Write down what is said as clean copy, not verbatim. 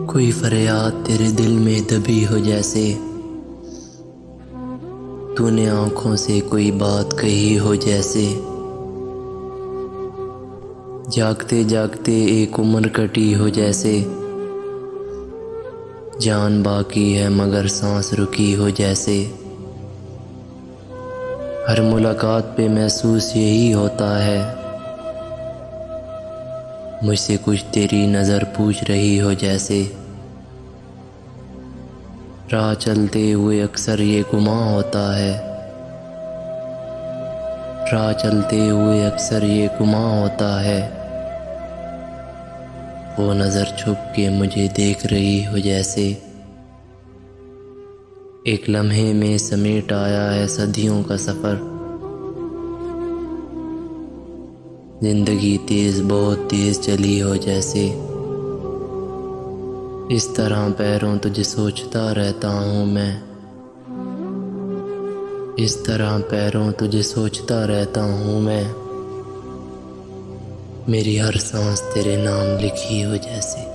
कोई फरियाद तेरे दिल में दबी हो जैसे तूने आँखों से कोई बात कही हो जैसे। जागते जागते एक उम्र कटी हो जैसे, जान बाकी है मगर सांस रुकी हो जैसे। हर मुलाकात पे महसूस यही होता है, मुझसे कुछ तेरी नज़र पूछ रही हो जैसे। राह चलते हुए अक्सर ये गुमां होता है, राह चलते हुए अक्सर ये गुमां होता है। वो नज़र छुप के मुझे देख रही हो जैसे। एक लम्हे में समेट आया है सदियों का सफ़र। जिंदगी तेज़ बहुत तेज़ चली हो जैसे। इस तरह पैरों तुझे सोचता रहता हूँ मैं, इस तरह पैरों तुझे सोचता रहता हूँ मैं। मेरी हर सांस तेरे नाम लिखी हो जैसे।